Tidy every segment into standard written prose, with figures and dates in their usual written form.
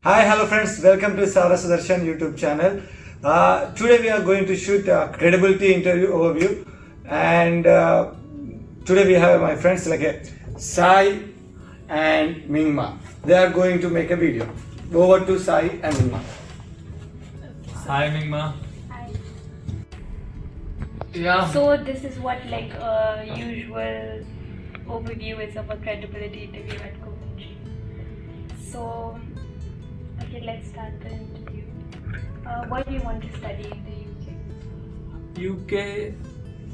Hi, hello friends. Welcome to Sudharshan YouTube channel. Today we are going to shoot a credibility interview overview, and today we have my friends like Sai and Mingma. They are going to make a video. Over to Sai and Mingma. Hi Mingma. Hi. Yeah. So this is what like a usual overview is of a credibility interview at Coventry. So okay, let's start the interview. What do you want to study in the UK? UK,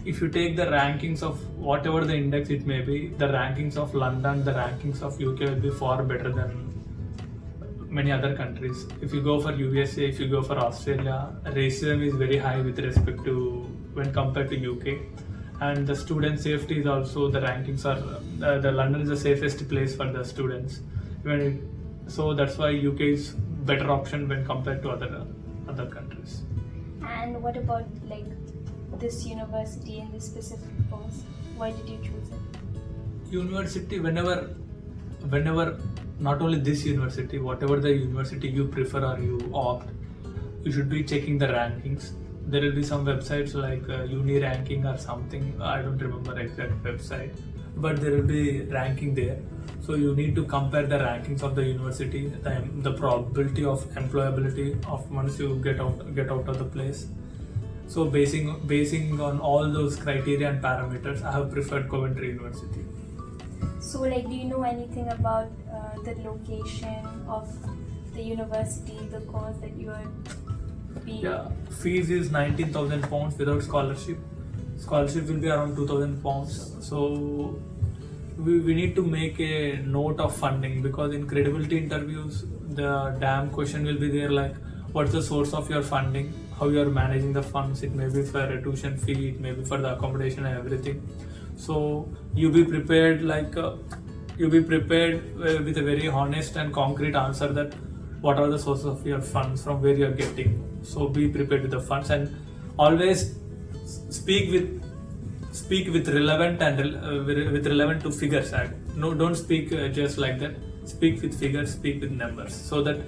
if you take the rankings of whatever the index it may be, the rankings of London, the rankings of UK will be far better than many other countries. If you go for USA, if you go for Australia, racism is very high with respect to when compared to UK. And the student safety is also, the rankings are, the London is the safest place for the students. So that's why UK is better option when compared to other countries. And what about like this university and this specific course? Why did you choose it? University, whenever not only this university, whatever the university you prefer or you opt, you should be checking the rankings. There will be some websites like uni ranking or something, I don't remember exact website, but there will be ranking there. So you need to compare the rankings of the university, the probability of employability of once you get out of the place. So basing on all those criteria and parameters, I have preferred Coventry University. So like, do you know anything about the location of the university, the course that you are being? Yeah, fees is £19,000 without scholarship. Scholarship will be around £2,000. So we need to make a note of funding, because in credibility interviews the damn question will be there like, what's the source of your funding, how you are managing the funds. It may be for a tuition fee, it may be for the accommodation and everything. So you be prepared with a very honest and concrete answer that what are the sources of your funds, from where you are getting. So be prepared with the funds, and always speak with relevant and with relevant to figures. No, don't speak just like that. Speak with figures, speak with numbers, so that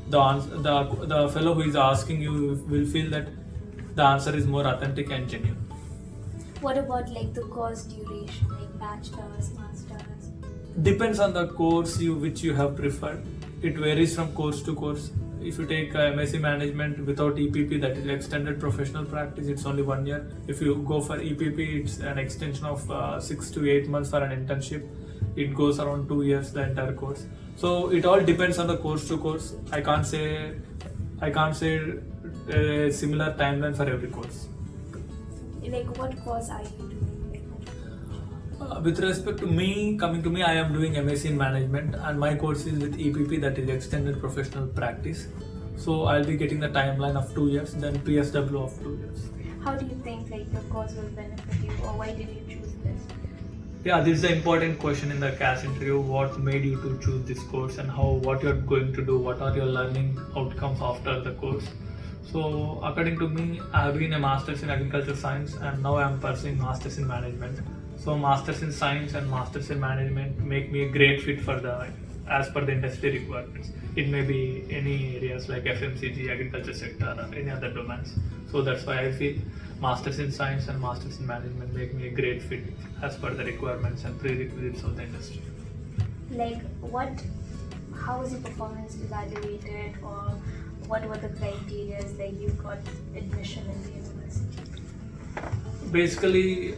the fellow who is asking you will feel that the answer is more authentic and genuine. What about like the course duration, like bachelor's, master's? Depends on the course which you have preferred. It varies from course to course. If you take MSc Management without EPP, that is Extended Professional Practice, it's only 1 year. If you go for EPP, it's an extension of 6 to 8 months for an internship. It goes around 2 years, the entire course. So it all depends on the course to course. I can't say a similar timeline for every course. Like what course are you doing? With respect to me, coming to me, I am doing MSc in Management, and my course is with EPP, that is Extended Professional Practice. So I'll be getting the timeline of 2 years, then PSW of 2 years. How do you think like your course will benefit you, or why did you choose this? Yeah, this is the important question in the CAS interview. What made you to choose this course, and what you're going to do, what are your learning outcomes after the course? So according to me, I have been a Master's in Agriculture Science, and now I am pursuing Master's in Management. So Masters in Science and Masters in Management make me a great fit for as per the industry requirements. It may be any areas like FMCG, agriculture sector, or any other domains. So that's why I feel Masters in Science and Masters in Management make me a great fit as per the requirements and prerequisites of the industry. Like how was your performance evaluated, or what were the criteria like you got admission in the university? Basically,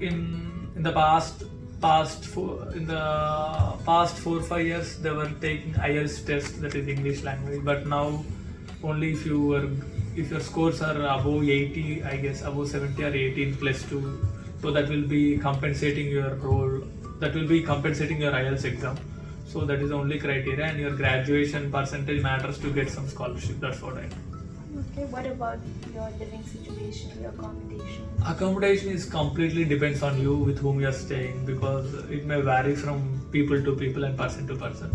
in the past 4 or 5 years, they were taking IELTS test, that is English language, but now only if your scores are above 80, I guess above 70 or 18 plus 2, so that will be compensating your role, that will be compensating your IELTS exam. So that is the only criteria, and your graduation percentage matters to get some scholarship. That's what I know. Okay, what about your living situation, your accommodation? Accommodation is completely depends on you with whom you are staying, because it may vary from people to people and person to person.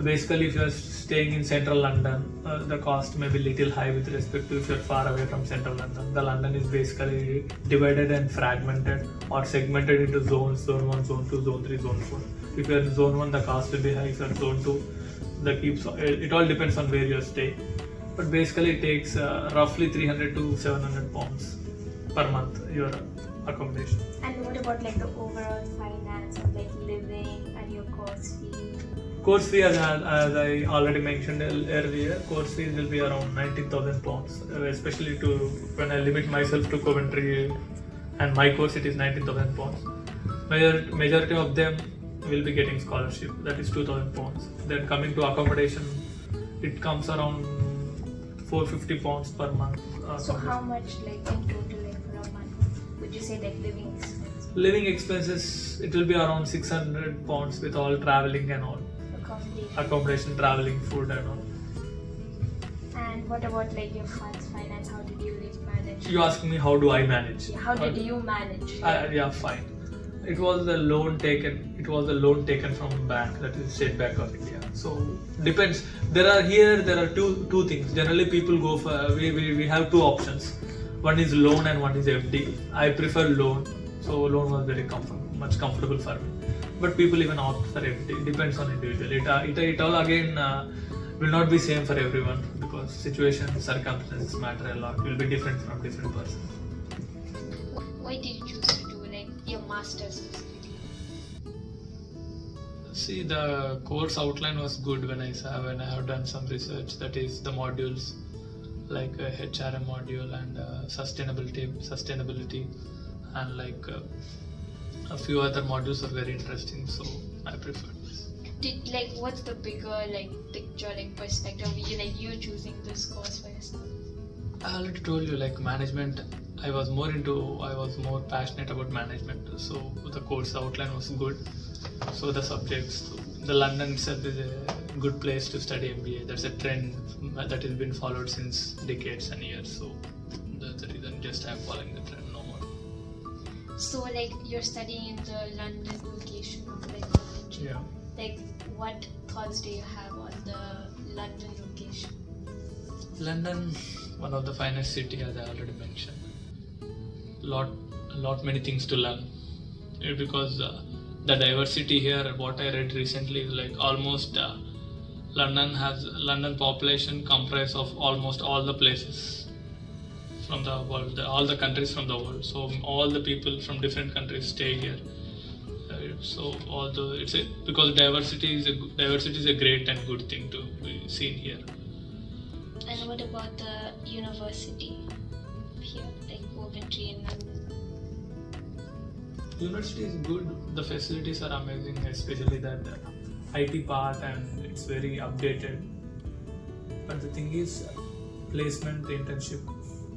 Basically, if you are staying in central London, the cost may be little high with respect to if you are far away from central London. The London is basically divided and fragmented or segmented into zones: zone 1, zone 2, zone 3, zone 4. If you are in zone 1, the cost will be high. If you are zone 2, It all depends on where you stay, but basically it takes roughly 300 to 700 pounds per month your accommodation. And what about like the overall finance of like living and your course fee? Course fee, as I already mentioned earlier, course fees will be around 19,000 pounds, especially when I limit myself to Coventry and my course it is 19,000 pounds. Majority of them will be getting scholarship, that is 2,000 pounds. Then coming to accommodation, it comes around 450 pounds per month. So how much like in total like for a month would you say like living expenses? Living expenses, it will be around 600 pounds with all traveling and all. Accommodation, traveling, food and all. And what about like your funds, finance? How did you like manage? You ask me how do I manage? How did you manage? Yeah, fine. It was the loan taken. It was the loan taken from bank, that is State Bank of India. So depends. There are two things. Generally, people go for we have two options. One is loan and one is FD. I prefer loan. So loan was very much comfortable for me. But people even opt for FD. Depends on individual. It all again will not be same for everyone because situations, circumstances matter a lot. Will be different from different person. Why did you choose to do like your master's specifically? See, the course outline was good when I have done some research. That is the modules like HRM module and sustainability and like a few other modules are very interesting. So I prefer this. What's the bigger like picture, like perspective of you choosing this course for yourself? I already told you, like management, I was more passionate about management, so the course outline was good. So the subjects, the London itself is a good place to study MBA. That's a trend that has been followed since decades and years. So that's the reason just I'm following the trend, no more. So like you're studying in the London location of like college. Yeah. Like what thoughts do you have on the London location? London, one of the finest city, as I already mentioned. Lot many things to learn. Because the diversity here, what I read recently is like almost London population comprise of almost all the places from the world, all the countries from the world. So all the people from different countries stay here. Because diversity is a great and good thing to be seen here. And what about the university here, like Coventry and London? University is good. The facilities are amazing, especially that IT part, and it's very updated. But the thing is, placement, internship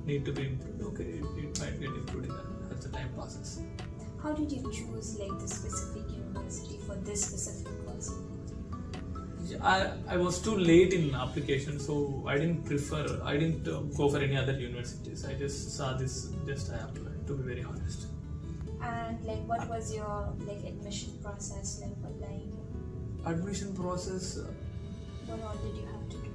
need to be improved. Okay, it might get improved as the time passes. How did you choose like the specific university for this specific course? I was too late in application, so I didn't go for any other universities. I just saw this, I applied, to be very honest. And like what was your like admission process like applying? Admission process. What all did you have to do?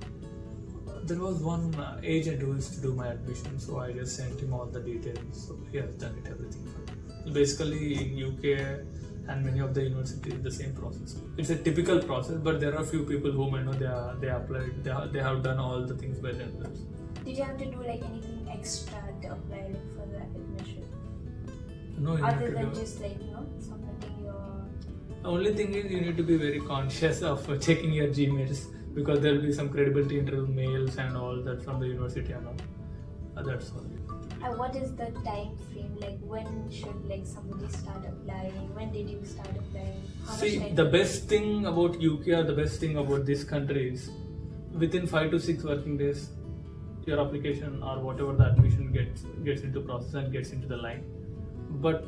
There was one agent who used to do my admission, so I just sent him all the details. So he has done everything for me. Basically in UK and many of the universities, the same process. It's a typical process, but there are few people whom I know they applied, they have done all the things by themselves. Did you have to do like anything extra to apply like, for the admission? No, other than just like submitting your. The only thing is you need to be very conscious of checking your Gmails, because there will be some credibility interview mails and all that from the university and all. That's all. And what is the time frame? Like when should like somebody start applying? When did you start applying? See, the best thing about UK or the best thing about this country is within 5 to 6 working days, your application or whatever the admission gets into process and gets into the line. But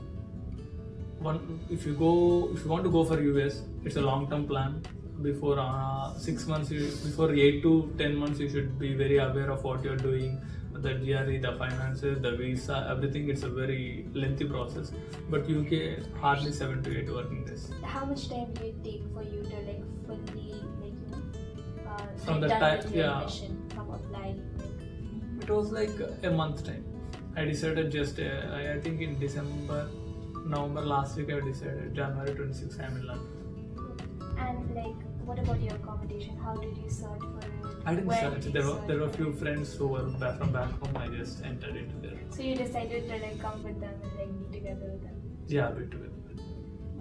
if you want to go for US, it's a long-term plan. Before 6 months, before 8 to 10 months, you should be very aware of what you're doing. The GRE, the finances, the visa, everything. It's a very lengthy process. But UK hardly 7 to 8 working days. How much time do it take for you to like fully from the done time, with your yeah, admission, from applying? it was like a month time. I decided just I think in November last week I decided. January 26th I'm in London. And like what about your accommodation? How did you search for it? I didn't Where search. did There you were search there were for few it? friends who were from back home. I just entered into there. So you decided to like come with them and like be together with them. Yeah, a bit together.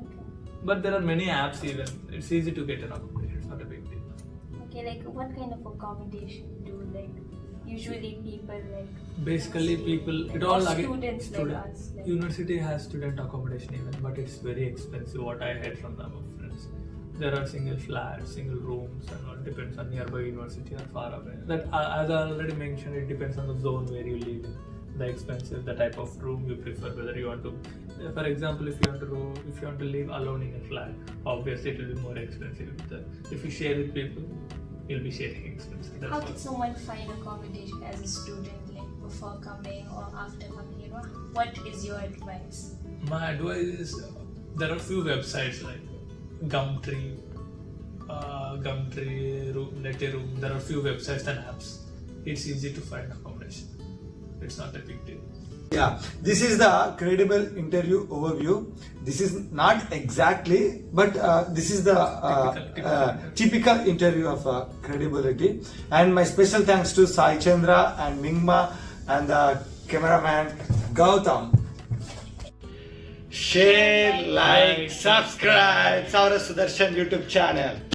Okay. But there are many apps even. It's easy to get an accommodation. It's not a big deal. Okay, like what kind of accommodation do like usually people like? Basically, people it or all again. students like us. Like, University has student accommodation even, but it's very expensive. What I heard from them of friends, there are single flats, single rooms, and all depends on nearby university or far away. That as I already mentioned, it depends on the zone where you live in, the expensive, the type of room you prefer. Whether you want to, for example, if you want to live alone in a flat, obviously it will be more expensive. If you share with people, you'll be sharing expenses. That's how all. can someone find accommodation as a student, like before coming or after coming? You know, what is your advice? My advice is there are few websites like Gumtree, Let a Room. There are few websites and apps. It's easy to find accommodation. It's not a big deal. Yeah, this is the credible interview overview. This is not exactly, but this is the typical interview of credibility. And my special thanks to Sai Chandra and Mingma and the cameraman Gautam. Share, like, subscribe, Savara Sudharshan YouTube channel.